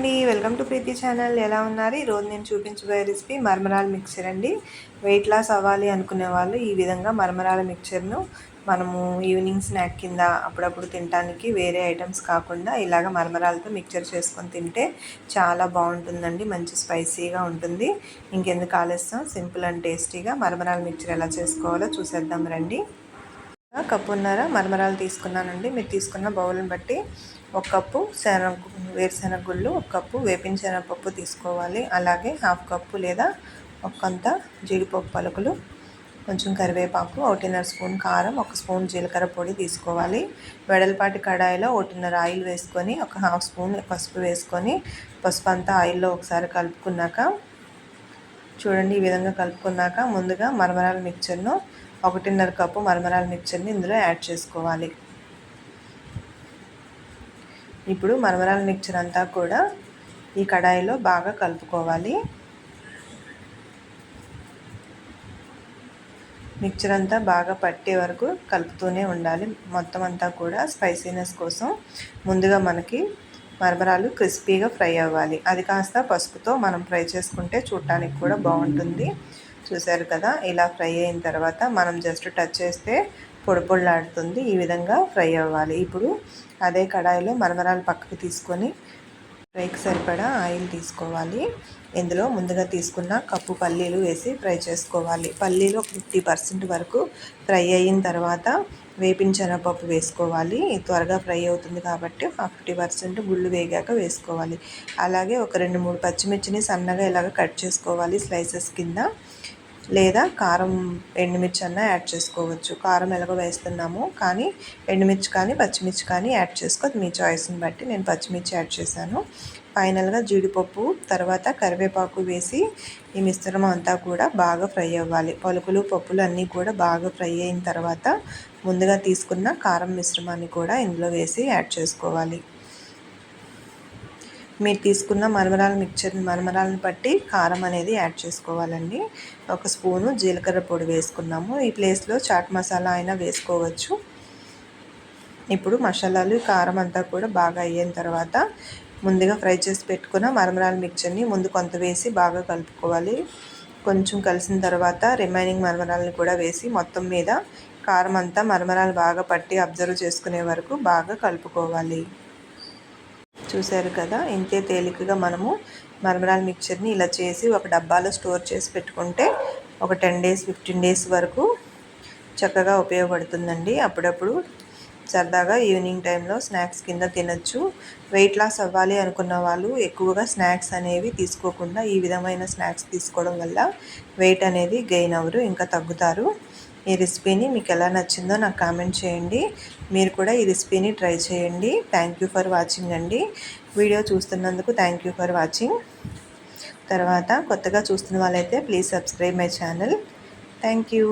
అండి, welcome to Preethi channel. ఎలా ఉన్నారు? ఈరోజు నేను చూపించబోయే రెసిపీ మరమరాల మిక్చర్ అండి. వెయిట్ లాస్ అవ్వాలి అనుకునే వాళ్ళు ఈ విధంగా మరమరాల మిక్చర్ను మనము ఈవినింగ్ స్నాక్ కింద అప్పుడప్పుడు తినడానికి వేరే ఐటమ్స్ కాకుండా ఇలాగ మరమరాలతో మిక్చర్ చేసుకొని తింటే చాలా బాగుంటుందండి. మంచి స్పైసీగా ఉంటుంది. ఇంకెందుకు ఆలస్యం, సింపుల్ అండ్ టేస్టీగా మరమరాల మిక్చర్ ఎలా చేసుకోవాలో చూసేద్దాం రండి. కప్పున్నర మరమరాలు తీసుకున్నానండి. మీరు తీసుకున్న బౌల్ని బట్టి 1 కప్పు వేరుశెనగ గుళ్ళు, 1 కప్పు వేపిన శనగపప్పు తీసుకోవాలి. అలాగే 1/2 కప్పు లేదా ఒకంత జీడిపప్పు పలుకులు, కొంచెం కరివేపాకు, 1.5 స్పూన్ కారం, 1 స్పూన్ జీలకర్ర పొడి తీసుకోవాలి. వెడల్పాటి కడాయిలో 1.5 ఆయిల్ వేసుకొని 1/2 స్పూన్ పసుపు వేసుకొని పసుపు అంతా ఆయిల్లో ఒకసారి కలుపుకున్నాక చూడండి, ఈ విధంగా కలుపుకున్నాక ముందుగా మరమరాల మిక్చర్ను 1.5 కప్పు మరమరాల మిక్చర్ని ఇందులో యాడ్ చేసుకోవాలి. ఇప్పుడు మరమరాల మిక్చర్ అంతా కూడా ఈ కడాయిలో బాగా కలుపుకోవాలి. మిక్చర్ అంతా బాగా పట్టే వరకు కలుపుతూనే ఉండాలి. మొత్తం అంతా కూడా స్పైసీనెస్ కోసం ముందుగా మనకి మరమరాలు క్రిస్పీగా ఫ్రై అవ్వాలి. అది కాస్త పసుపుతో మనం ఫ్రై చేసుకుంటే చూడటానికి కూడా బాగుంటుంది. చూసారు కదా, ఇలా ఫ్రై అయిన తర్వాత మనం జస్ట్ టచ్ చేస్తే పొడి పొడిలాడుతుంది. ఈ విధంగా ఫ్రై అవ్వాలి. ఇప్పుడు అదే కడాయిలో మరమరాలు పక్కకు తీసుకొని ఫ్రైకి సరిపడా ఆయిల్ తీసుకోవాలి. ఇందులో ముందుగా తీసుకున్న కప్పు పల్లీలు వేసి ఫ్రై చేసుకోవాలి. పల్లీలు 50% వరకు ఫ్రై అయిన తర్వాత వేపిన శనగపప్పు వేసుకోవాలి. త్వరగా ఫ్రై అవుతుంది కాబట్టి 50% గుళ్ళు వేగాక వేసుకోవాలి. అలాగే ఒక 2-3 పచ్చిమిర్చిని సన్నగా ఇలాగ కట్ చేసుకోవాలి స్లైసెస్ కింద. లేదా కారం ఎండుమిర్చి అన్న యాడ్ చేసుకోవచ్చు. కారం ఎలాగో వేస్తున్నాము కానీ ఎండుమిర్చి కానీ పచ్చిమిర్చి కానీ యాడ్ చేసుకోవచ్చు. మీ చాయిస్ని బట్టి నేను పచ్చిమిర్చి యాడ్ చేశాను. ఫైనల్గా జీడిపప్పు తర్వాత కరివేపాకు వేసి ఈ మిశ్రమం అంతా కూడా బాగా ఫ్రై అవ్వాలి. పలుకులు పప్పులు అన్నీ కూడా బాగా ఫ్రై అయిన తర్వాత ముందుగా తీసుకున్న కారం మిశ్రమాన్ని కూడా ఇందులో వేసి యాడ్ చేసుకోవాలి. మీరు తీసుకున్న మరమరాలను బట్టి కారం అనేది యాడ్ చేసుకోవాలండి. 1 స్పూను జీలకర్ర పొడి వేసుకున్నాము. ఈ ప్లేస్లో చాట్ మసాలా అయినా వేసుకోవచ్చు. ఇప్పుడు మసాలాలు కారం అంతా కూడా బాగా అయిన తర్వాత ముందుగా ఫ్రై చేసి పెట్టుకున్న మరమరాల మిక్చర్ని ముందు కొంత వేసి బాగా కలుపుకోవాలి. కొంచెం కలిసిన తర్వాత రిమైనింగ్ మరమరాలను కూడా వేసి మొత్తం మీద కారం అంతా మరమరాలు బాగా పట్టి అబ్జర్వ్ చేసుకునే వరకు బాగా కలుపుకోవాలి. చూసారు కదా, ఇంతే తేలికగా మనము మరమరాల మిక్చర్ని ఇలా చేసి ఒక డబ్బాలో స్టోర్ చేసి పెట్టుకుంటే ఒక 10 days 15 days వరకు చక్కగా ఉపయోగపడుతుందండి. అప్పుడప్పుడు సరదాగా ఈవినింగ్ టైంలో స్నాక్స్ కింద తినచ్చు. వెయిట్ లాస్ అవ్వాలి అనుకున్న వాళ్ళు ఎక్కువగా స్నాక్స్ అనేవి తీసుకోకుండా ఈ విధమైన స్నాక్స్ తీసుకోవడం వల్ల వెయిట్ అనేది గెయిన్ అవ్వరు, ఇంకా తగ్గుతారు. ఈ రెసిపీని మీకు ఎలా నచ్చిందో నాకు కామెంట్ చేయండి. మీరు కూడా ఈ రెసిపీని ట్రై చేయండి. థ్యాంక్ యూ ఫర్ వాచింగ్ అండి. వీడియో చూస్తున్నందుకు థ్యాంక్ యూ ఫర్ వాచింగ్. తర్వాత కొత్తగా చూస్తున్న వాళ్ళైతే please subscribe my channel. Thank you.